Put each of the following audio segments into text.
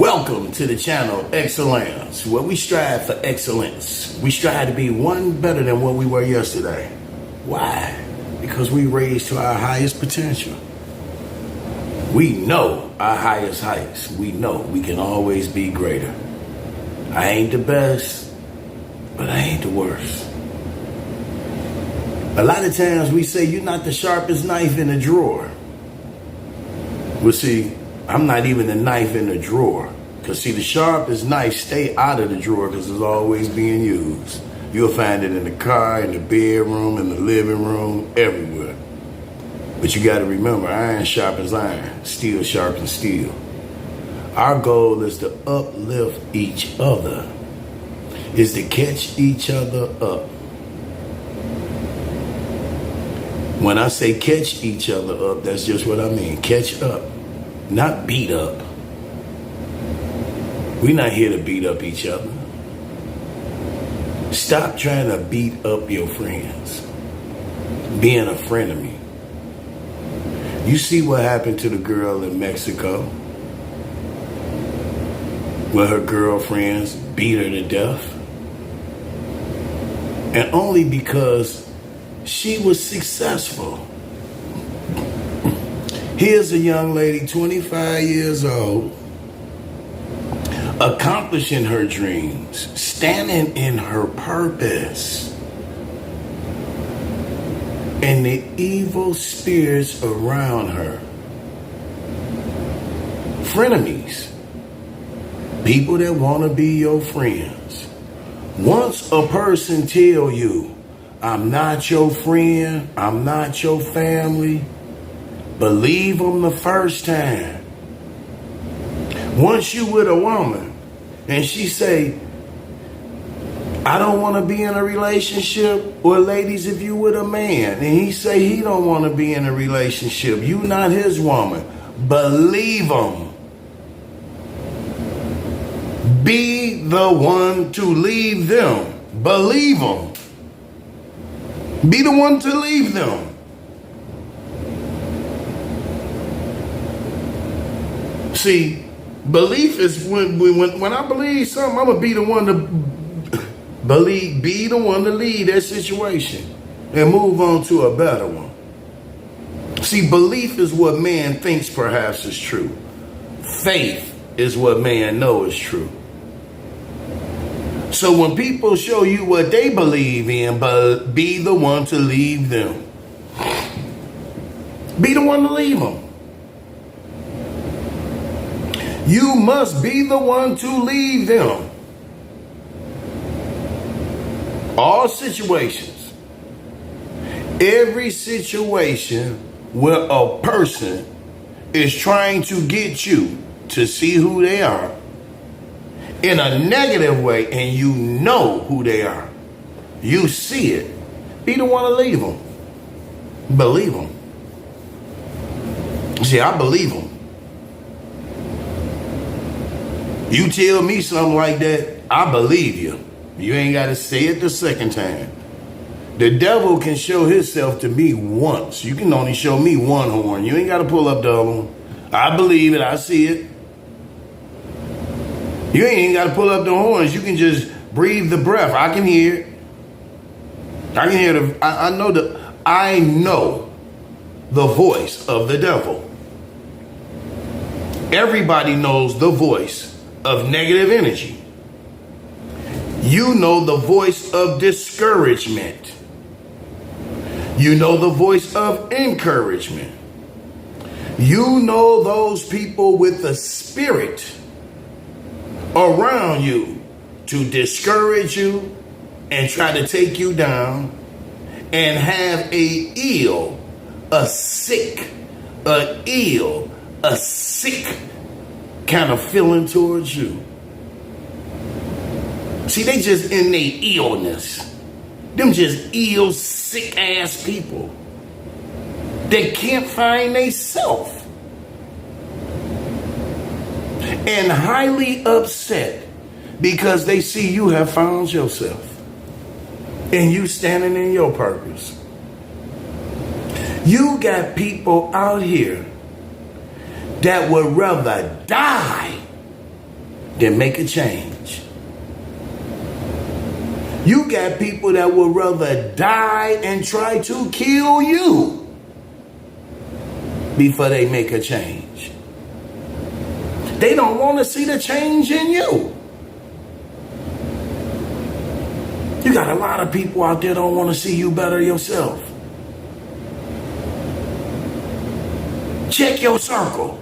Welcome to the channel Excellence, where we strive for excellence. We strive to be one better than what we were yesterday. Why? Because we raised to our highest potential. We know our highest heights. We know we can always be greater. I ain't the best, but I ain't the worst. A lot of times we say you're not the sharpest knife in the drawer. Well, see, I'm not even the knife in the drawer. Because, see, the sharpest knife stay out of the drawer because it's always being used. You'll find it in the car, in the bedroom, in the living room, everywhere. But you got to remember, iron sharpens iron, steel sharpens steel. Our goal is to uplift each other, is to catch each other up. When I say catch each other up, that's just what I mean. Catch up, not beat up. We're not here to beat up each other. Stop trying to beat up your friends. Being a frenemy. You see what happened to the girl in Mexico? Where her girlfriends beat her to death. And only because she was successful. Here's a young lady, 25 years old, accomplishing her dreams, standing in her purpose. And the evil spirits around her, frenemies, people that want to be your friends. Once a person tell you, I'm not your friend, I'm not your family, believe them the first time. Once you with a woman and she say, I don't want to be in a relationship, or ladies, if you with a man and he say he don't want to be in a relationship, you not his woman, believe him. Be the one to leave them. Believe them. Be the one to leave them. See, belief is when I believe something, I'm gonna be the one to believe, be the one to lead that situation and move on to a better one. See, belief is what man thinks perhaps is true. Faith is what man knows is true. So when people show you what they believe in, but be the one to leave them. Be the one to leave them. You must be the one to leave them. All situations. Every situation where a person is trying to get you to see who they are in a negative way, and you know who they are. You see it. Be the one to leave them. Believe them. See, I believe them. You tell me something like that, I believe you. You ain't got to say it the second time. The devil can show himself to me once. You can only show me one horn. You ain't got to pull up the other one. I believe it. I see it. You ain't even got to pull up the horns. You can just breathe the breath. I can hear it. I can hear I know the voice of the devil. Everybody knows the voice of negative energy. You know the voice of discouragement. You know the voice of encouragement. You know those people with the spirit around you to discourage you and try to take you down and have a sick kind of feeling towards you. See, they just in their illness. Them just ill, sick ass people. They can't find they self. And highly upset because they see you have found yourself. And you standing in your purpose. You got people out here that would rather die than make a change. You got people that would rather die and try to kill you before they make a change. They don't want to see the change in you. You got a lot of people out there don't want to see you better yourself. Check your circle.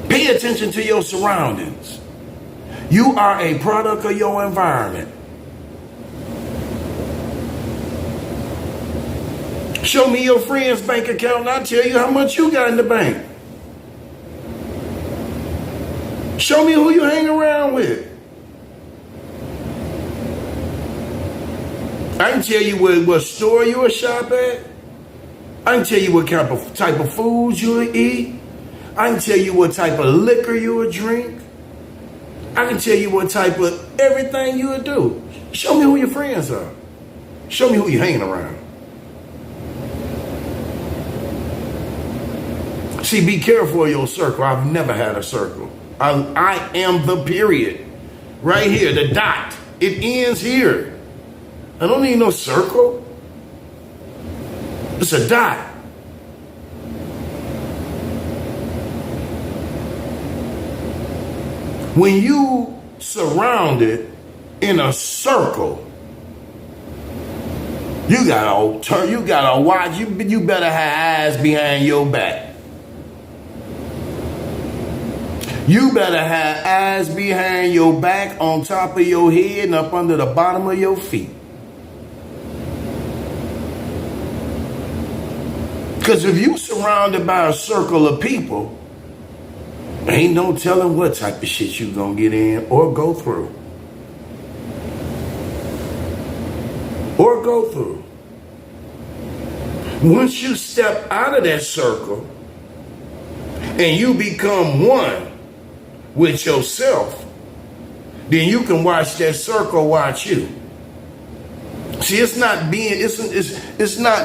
Pay attention to your surroundings. You are a product of your environment. Show me your friend's bank account and I'll tell you how much you got in the bank. Show me who you hang around with. I can tell you what store you will shop at. I can tell you what type of food you will eat. I can tell you what type of liquor you will drink. I can tell you what type of everything you will do. Show me who your friends are. Show me who you're hanging around. See, be careful of your circle. I've never had a circle. I am the period. Right here, the dot. It ends here. I don't need no circle. It's a dot. When you surrounded in a circle, you gotta watch. You better have eyes behind your back. You better have eyes behind your back, on top of your head, and up under the bottom of your feet. Because if you surrounded by a circle of people, ain't no telling what type of shit you gonna get in or go through. Or go through. Once you step out of that circle and you become one with yourself, then you can watch that circle watch you. See, it's not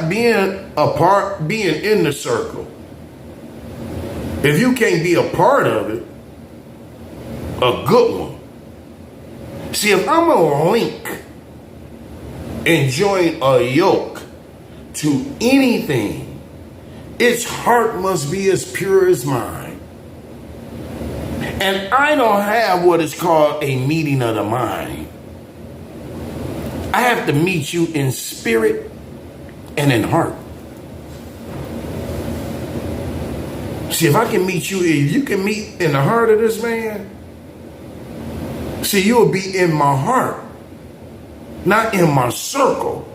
being apart, being in the circle. If you can't be a part of it, a good one. See, if I'm a link and join a yoke to anything, its heart must be as pure as mine. And I don't have what is called a meeting of the mind. I have to meet you in spirit and in heart. See, if I can meet you, if you can meet in the heart of this man, see, you'll be in my heart, not in my circle.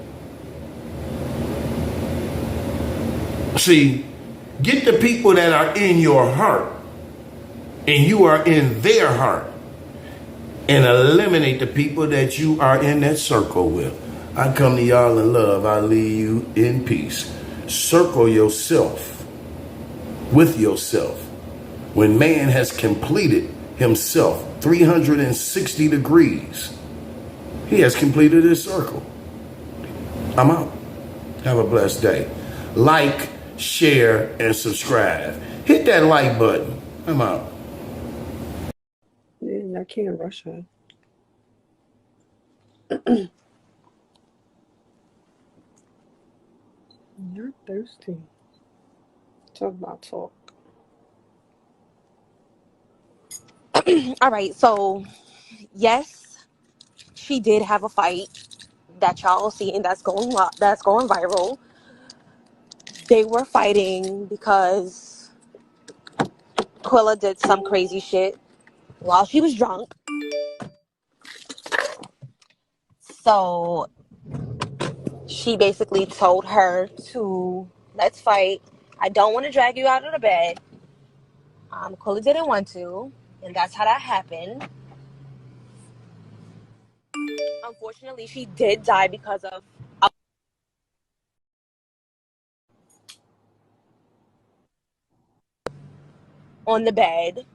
See, get the people that are in your heart and you are in their heart, and eliminate the people that you are in that circle with. I come to y'all in love. I leave you in peace. Circle yourself with yourself. When man has completed himself 360 degrees, he has completed his circle. I'm out. Have a blessed day. Like, share, and subscribe. Hit that like button. I'm out. I can't rush her. You're thirsty. Talk about talk. All right, so yes, she did have a fight that y'all seen that's going viral. They were fighting because Quilla did some crazy shit while she was drunk. So she basically told her to, let's fight. I don't want to drag you out of the bed. Quilla didn't want to, and that's how that happened. Unfortunately, she did die because of on the bed.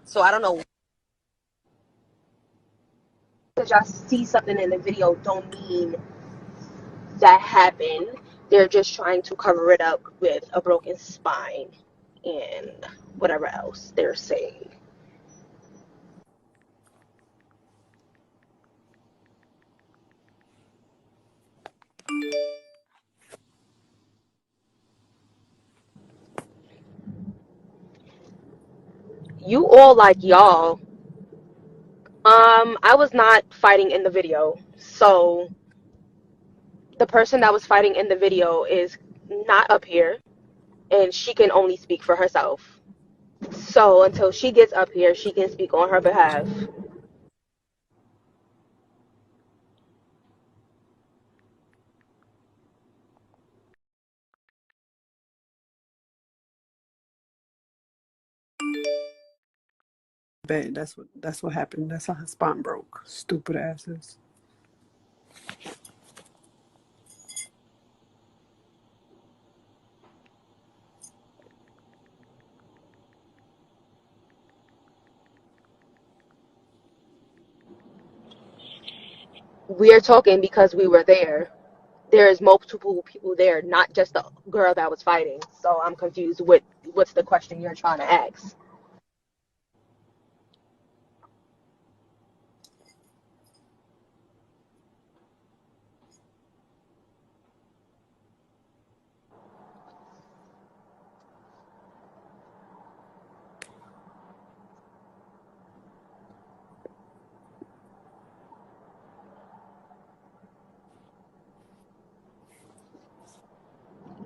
So I don't know. Because y'all see something in the video don't mean that happened. They're just trying to cover it up with a broken spine and whatever else they're saying. You all like y'all. I was not fighting in the video. So the person that was fighting in the video is not up here, and she can only speak for herself. So until she gets up here, she can speak on her behalf. Bet that's what happened. That's how her spine broke. Stupid asses. We are talking because we were there. There is multiple people there, not just the girl that was fighting. So I'm confused with what's the question you're trying to ask.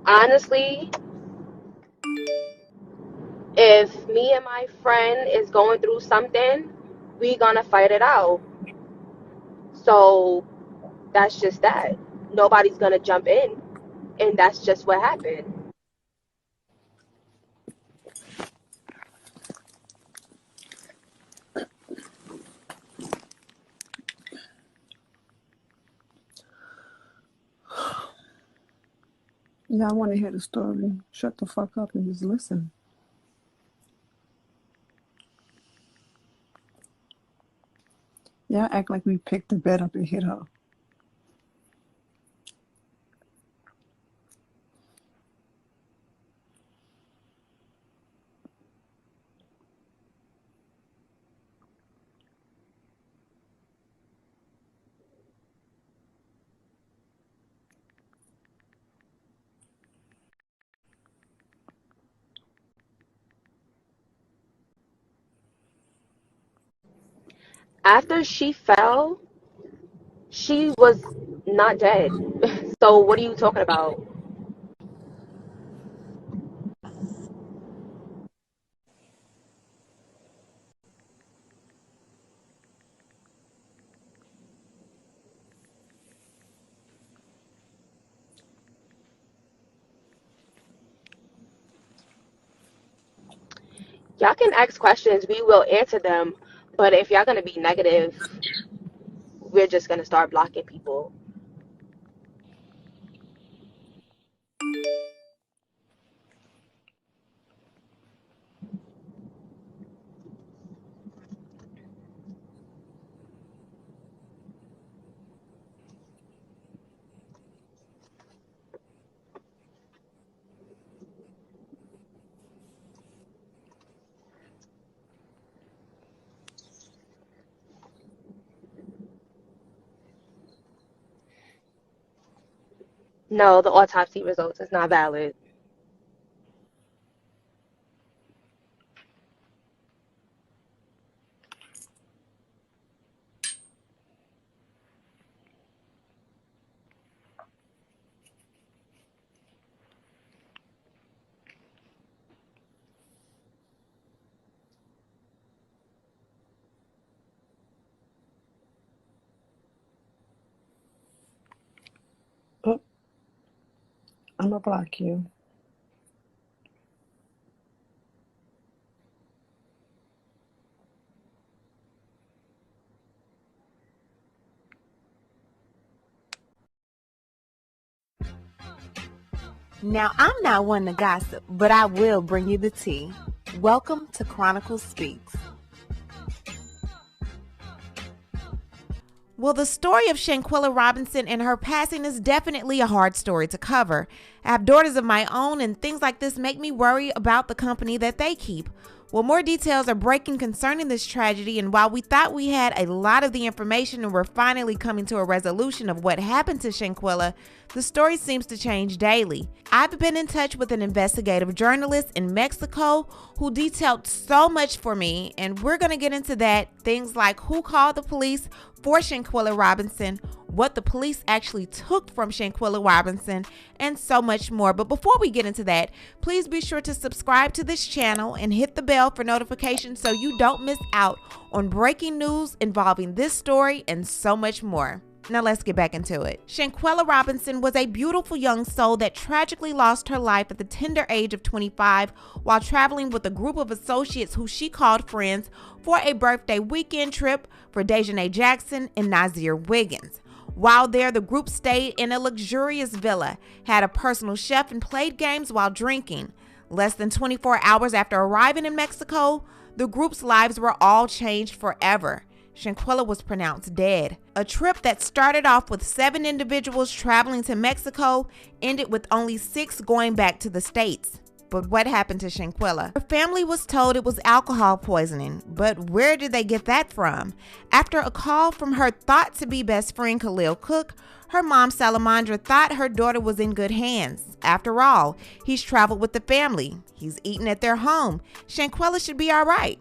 Honestly, if me and my friend is going through something, we gonna fight it out. So that's just that. Nobody's gonna jump in, and that's just what happened. Yeah, I want to hear the story. Shut the fuck up and just listen. Yeah, act like we picked the bed up and hit her. After she fell, she was not dead. So what are you talking about? Y'all can ask questions, we will answer them. But if y'all gonna be negative, we're just gonna start blocking people. No, the autopsy results is not valid. Oh, I'm gonna block you. Now, I'm not one to gossip, but I will bring you the tea. Welcome to Chronicles Speaks. Well, the story of Shanquella Robinson and her passing is definitely a hard story to cover. I have daughters of my own, and things like this make me worry about the company that they keep. Well, more details are breaking concerning this tragedy, and while we thought we had a lot of the information and we're finally coming to a resolution of what happened to Shanquella, the story seems to change daily. I've been in touch with an investigative journalist in Mexico who detailed so much for me, and we're going to get into that. Things like who called the police for Shanquella Robinson, what the police actually took from Shanquella Robinson, and so much more. But before we get into that, please be sure to subscribe to this channel and hit the bell for notifications so you don't miss out on breaking news involving this story and so much more. Now let's get back into it. Shanquella Robinson was a beautiful young soul that tragically lost her life at the tender age of 25 while traveling with a group of associates who she called friends for a birthday weekend trip for Dejanay Jackson and Nazir Wiggins. While there, the group stayed in a luxurious villa, had a personal chef, and played games while drinking. Less than 24 hours after arriving in Mexico, the group's lives were all changed forever. Shanquella was pronounced dead. A trip that started off with 7 individuals traveling to Mexico ended with only 6 going back to the States. But what happened to Shanquella? Her family was told it was alcohol poisoning, but where did they get that from? After a call from her thought-to-be best friend Khalil Cook, her mom Salamandra thought her daughter was in good hands. After all, he's traveled with the family. He's eaten at their home. Shanquella should be all right?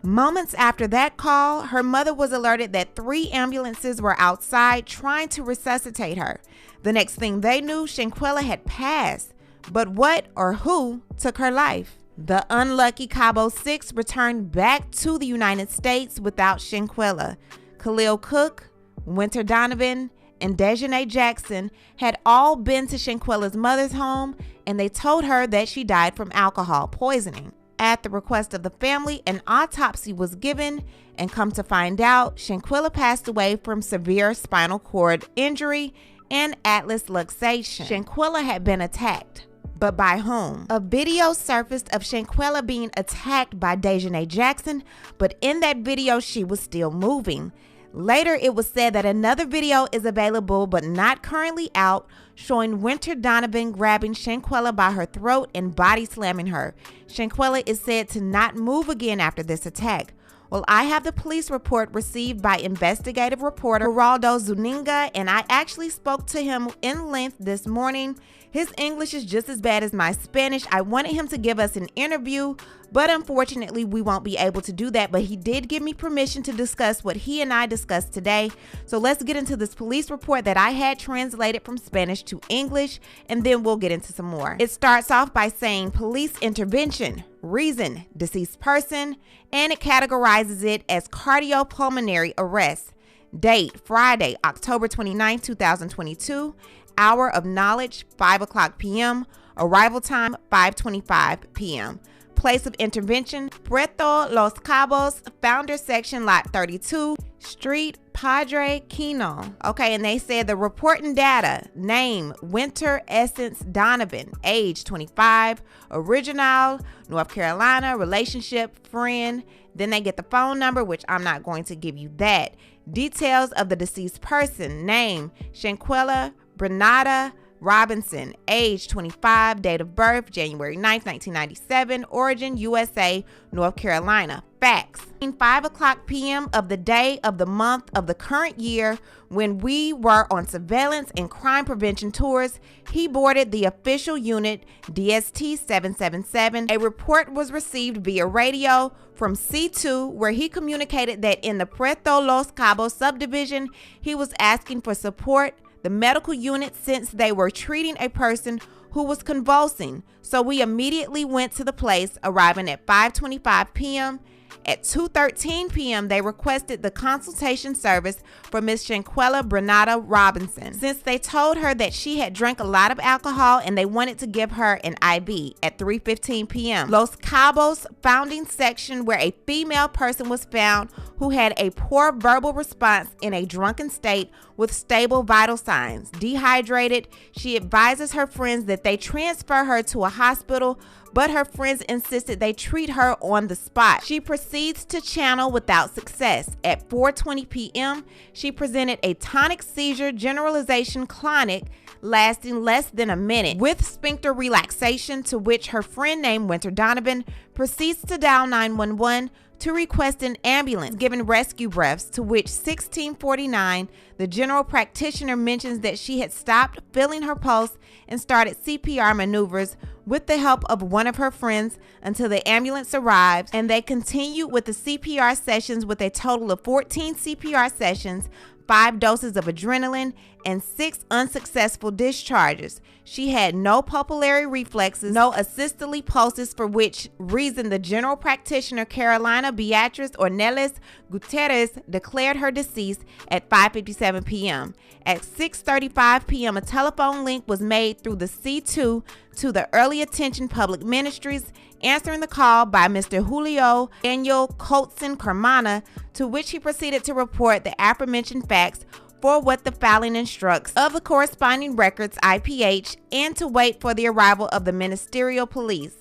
Moments after that call, her mother was alerted that 3 ambulances were outside trying to resuscitate her. The next thing they knew, Shanquella had passed. But what or who took her life? The unlucky Cabo 6 returned back to the United States without Shanquella. Khalil Cook, Winter Donovan, and Dejanay Jackson had all been to Shanquella's mother's home, and they told her that she died from alcohol poisoning. At the request of the family, an autopsy was given, and come to find out, Shanquella passed away from severe spinal cord injury and atlas luxation. Shanquella had been attacked. But by whom? A video surfaced of Shanquella being attacked by Dejanay Jackson, but in that video she was still moving. Later it was said that another video is available but not currently out, showing Winter Donovan grabbing Shanquella by her throat and body slamming her. Shanquella is said to not move again after this attack. Well, I have the police report received by investigative reporter Geraldo Zuniga, and I actually spoke to him in length this morning. His English is just as bad as my Spanish. I wanted him to give us an interview, but unfortunately we won't be able to do that. But he did give me permission to discuss what he and I discussed today. So let's get into this police report that I had translated from Spanish to English, and then we'll get into some more. It starts off by saying police intervention, reason, deceased person, and it categorizes it as cardiopulmonary arrest. Date, Friday, October 29, 2022. Hour of knowledge, 5 o'clock p.m. Arrival time, 5:25 p.m. Place of intervention, Puerto Los Cabos, Founder Section, Lot 32, Street, Padre Quino. Okay, and they said the reporting data, name, Winter Essence Donovan, age 25, original, North Carolina, relationship, friend. Then they get the phone number, which I'm not going to give you that. Details of the deceased person, name, Shanquella Bernada Robinson, age 25, date of birth, January 9th, 1997, origin, USA, North Carolina. Facts. 5 o'clock p.m. of the day of the month of the current year, when we were on surveillance and crime prevention tours, he boarded the official unit DST 777. A report was received via radio from C2 where he communicated that in the Puerto Los Cabos subdivision, he was asking for support the medical unit since they were treating a person who was convulsing. So we immediately went to the place, arriving at 5:25 p.m. At 2:13 p.m., they requested the consultation service for Miss Shanquella Bernada Robinson, since they told her that she had drank a lot of alcohol and they wanted to give her an IV at 3:15 p.m. Los Cabos founding section, where a female person was found who had a poor verbal response in a drunken state with stable vital signs. Dehydrated, she advises her friends that they transfer her to a hospital, but her friends insisted they treat her on the spot. She proceeds to channel without success. At 4:20 p.m., she presented a tonic seizure generalization clonic lasting less than a minute. With sphincter relaxation, to which her friend named Winter Donovan proceeds to dial 911 to request an ambulance, giving rescue breaths, to which 1649, the general practitioner mentions that she had stopped feeling her pulse and started CPR maneuvers with the help of one of her friends until the ambulance arrives, and they continued with the CPR sessions with a total of 14 CPR sessions, 5 doses of adrenaline, and 6 unsuccessful discharges. She had no pupillary reflexes, no asystole pulses, for which reason the general practitioner Carolina Beatriz Ornelas Gutierrez declared her deceased at 5:57 p.m. At 6:35 p.m., a telephone link was made through the C2 to the Early Attention Public Ministries, answering the call by Mr. Julio Daniel Colson Carmana, to which he proceeded to report the aforementioned facts for what the filing instructs of the corresponding records IPH, and to wait for the arrival of the ministerial police.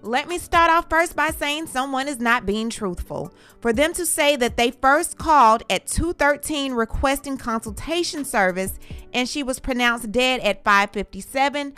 Let me start off first by saying someone is not being truthful. For them to say that they first called at 2:13 requesting consultation service and she was pronounced dead at 5:57,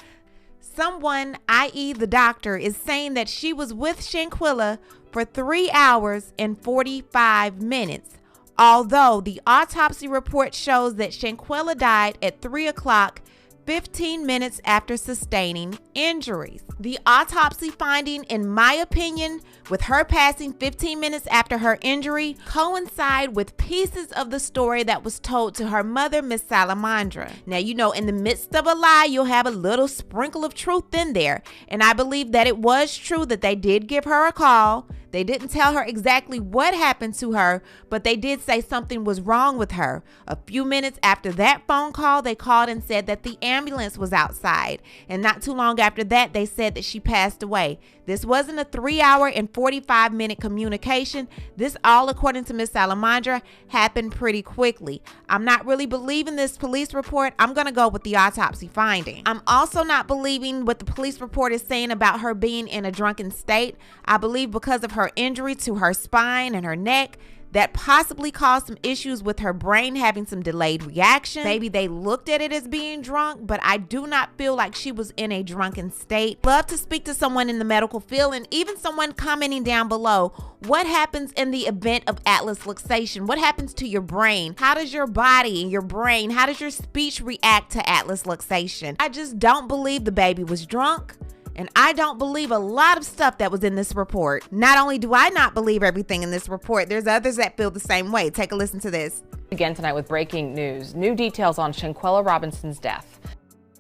someone, i.e. the doctor, is saying that she was with Shanquella for 3 hours and 45 minutes. Although the autopsy report shows that Shanquella died at 3 o'clock, 15 minutes after sustaining injuries. The autopsy finding, in my opinion, with her passing 15 minutes after her injury, coincide with pieces of the story that was told to her mother, Miss Salamandra. Now, you know, in the midst of a lie, you'll have a little sprinkle of truth in there. And I believe that it was true that they did give her a call. They didn't tell her exactly what happened to her, but they did say something was wrong with her. A few minutes after that phone call, they called and said that the ambulance was outside. And not too long after that, they said that she passed away. This wasn't a 3-hour and 45-minute communication. This, all according to Miss Salamandra, happened pretty quickly. I'm not really believing this police report. I'm going to go with the autopsy finding. I'm also not believing what the police report is saying about her being in a drunken state. I believe because of her injury to her spine and her neck, that possibly caused some issues with her brain having some delayed reaction. Maybe they looked at it as being drunk, but I do not feel like she was in a drunken state. Love to speak to someone in the medical field, and even someone commenting down below. What happens in the event of atlas luxation? What happens to your brain? How does your body and your brain, how does your speech react to atlas luxation? I just don't believe the baby was drunk. And I don't believe a lot of stuff that was in this report. Not only do I not believe everything in this report, there's others that feel the same way. Take a listen to this. Again tonight with breaking news. New details on Shanquella Robinson's death.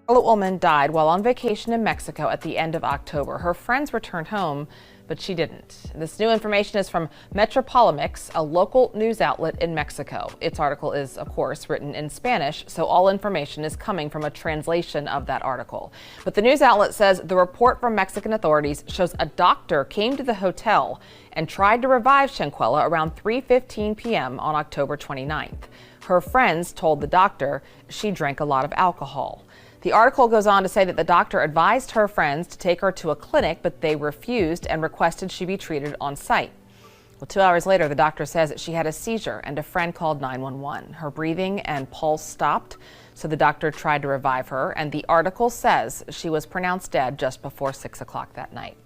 A woman died while on vacation in Mexico at the end of October. Her friends returned home, but she didn't. This new information is from Metropolemics, a local news outlet in Mexico. Its article is, of course, written in Spanish, so all information is coming from a translation of that article. But the news outlet says the report from Mexican authorities shows a doctor came to the hotel and tried to revive Shanquella around 3:15 p.m. on October 29th. Her friends told the doctor she drank a lot of alcohol. The article goes on to say that the doctor advised her friends to take her to a clinic, but they refused and requested she be treated on site. Well, 2 hours later, the doctor says that she had a seizure and a friend called 911. Her breathing and pulse stopped, so the doctor tried to revive her, and the article says she was pronounced dead just before 6 o'clock that night.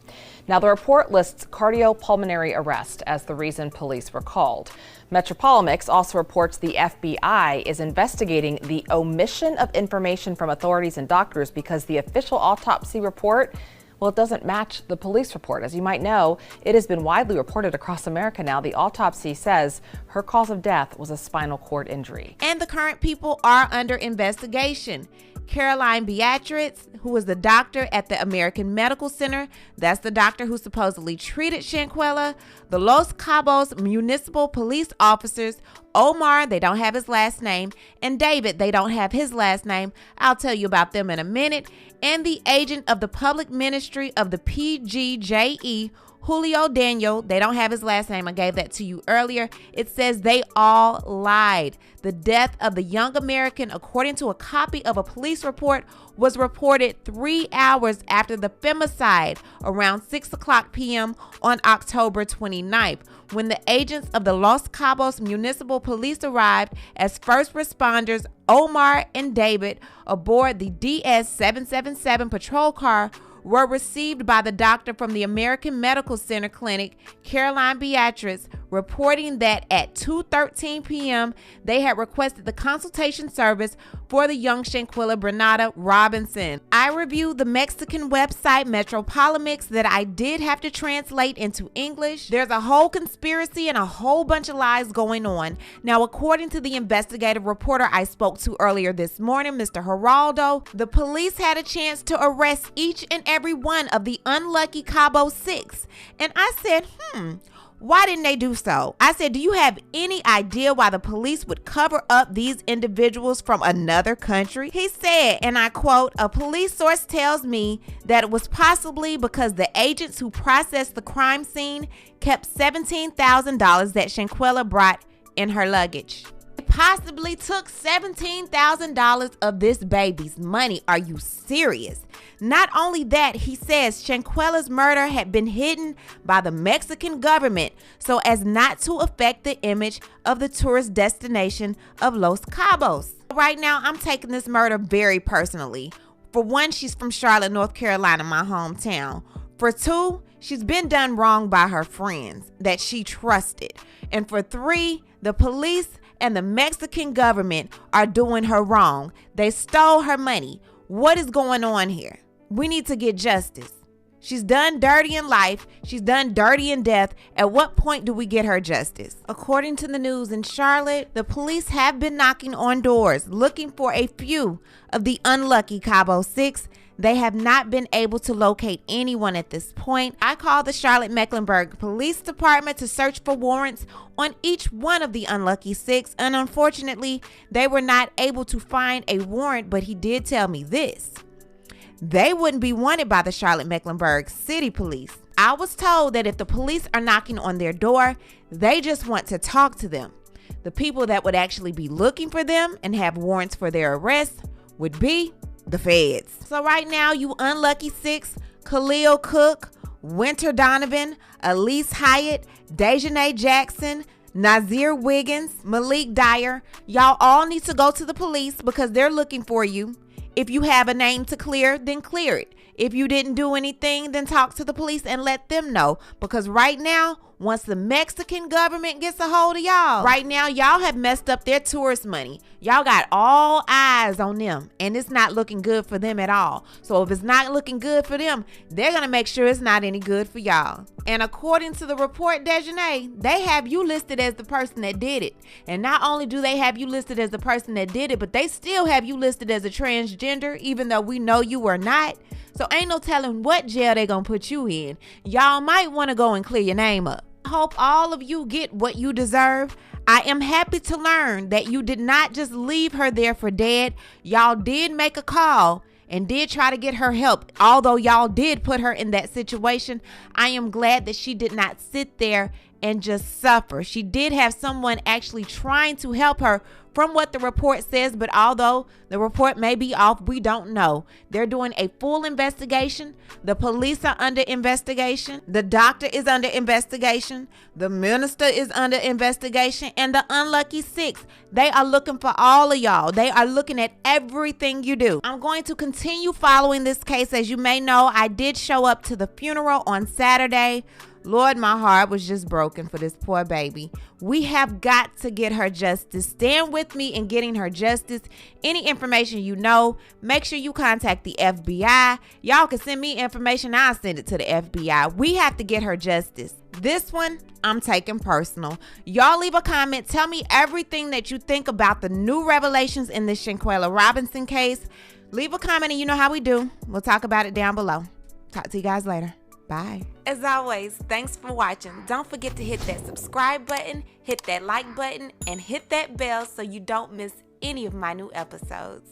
Now, the report lists cardiopulmonary arrest as the reason police were called. Metropolemics also reports the FBI is investigating the omission of information from authorities and doctors because the official autopsy report, well, it doesn't match the police report. As you might know, it has been widely reported across America now. The autopsy says her cause of death was a spinal cord injury. And the current people are under investigation. Caroline Beatriz, who was the doctor at the American Medical Center, that's the doctor who supposedly treated Shanquella, the Los Cabos municipal police officers, Omar, they don't have his last name, and David, they don't have his last name. I'll tell you about them in a minute. And the agent of the public ministry of the PGJE, Julio Daniel, they don't have his last name. I gave that to you earlier. It says they all lied. The death of the young American, according to a copy of a police report, was reported 3 hours after the femicide around 6:00 p.m. on October 29th, when the agents of the Los Cabos Municipal Police arrived as first responders Omar and David aboard the DS-777 patrol car were received by the doctor from the American Medical Center Clinic, Caroline Beatrice, reporting that at 2:13 p.m. they had requested the consultation service for the young Shanquella Bernada Robinson. I reviewed the Mexican website Metropolimix that I did have to translate into English. There's a whole conspiracy and a whole bunch of lies going on. Now, according to the investigative reporter I spoke to earlier this morning, Mr. Geraldo, the police had a chance to arrest each and every one of the unlucky Cabo Six. And I said, why didn't they do so? I said, do you have any idea why the police would cover up these individuals from another country? He said, and I quote, a police source tells me that it was possibly because the agents who processed the crime scene kept $17,000 that Shanquella brought in her luggage. Possibly took $17,000 of this baby's money. Are you serious? Not only that, he says Shanquella's murder had been hidden by the Mexican government so as not to affect the image of the tourist destination of Los Cabos. Right now, I'm taking this murder very personally. For one, she's from Charlotte, North Carolina, my hometown. For two, she's been done wrong by her friends that she trusted. And for three, the police and the Mexican government are doing her wrong. They stole her money. What is going on here? We need to get justice. She's done dirty in life. She's done dirty in death. At what point do we get her justice? According to the news in Charlotte, the police have been knocking on doors looking for a few of the unlucky Cabo Six. They have not been able to locate anyone at this point. I called the Charlotte-Mecklenburg Police Department to search for warrants on each one of the unlucky six, and unfortunately, they were not able to find a warrant, but he did tell me this. They wouldn't be wanted by the Charlotte-Mecklenburg City Police. I was told that if the police are knocking on their door, they just want to talk to them. The people that would actually be looking for them and have warrants for their arrest would be the feds. So right now, you unlucky six, Khalil Cook, Winter Donovan, Elise Hyatt, Dejanay Jackson, Nazir Wiggins, Malik Dyer, y'all all need to go to the police because they're looking for you. If you have a name to clear, then clear it. If you didn't do anything, then talk to the police and let them know. Because right now, once the Mexican government gets a hold of y'all, right now, y'all have messed up their tourist money. Y'all got all eyes on them, and it's not looking good for them at all. So if it's not looking good for them, they're going to make sure it's not any good for y'all. And according to the report, Dejanay, they have you listed as the person that did it. And not only do they have you listed as the person that did it, but they still have you listed as a transgender, even though we know you are not. So ain't no telling what jail they gonna put you in. Y'all might want to go and clear your name up. I hope all of you get what you deserve. I am happy to learn that you did not just leave her there for dead. Y'all did make a call and did try to get her help. Although y'all did put her in that situation, I am glad that she did not sit there and just suffer. She did have someone actually trying to help her from what the report says, but although the report may be off, we don't know. They're doing a full investigation. The police are under investigation. The doctor is under investigation. The minister is under investigation. And the unlucky six, they are looking for all of y'all. They are looking at everything you do. I'm going to continue following this case. As you may know, I did show up to the funeral on Saturday. Lord, my heart was just broken for this poor baby. We have got to get her justice. Stand with me in getting her justice. Any information you know, make sure you contact the FBI. Y'all can send me information. I'll send it to the FBI. We have to get her justice. This one, I'm taking personal. Y'all leave a comment. Tell me everything that you think about the new revelations in the Shanquella Robinson case. Leave a comment and you know how we do. We'll talk about it down below. Talk to you guys later. Bye. As always, thanks for watching. Don't forget to hit that subscribe button, hit that like button, and hit that bell so you don't miss any of my new episodes.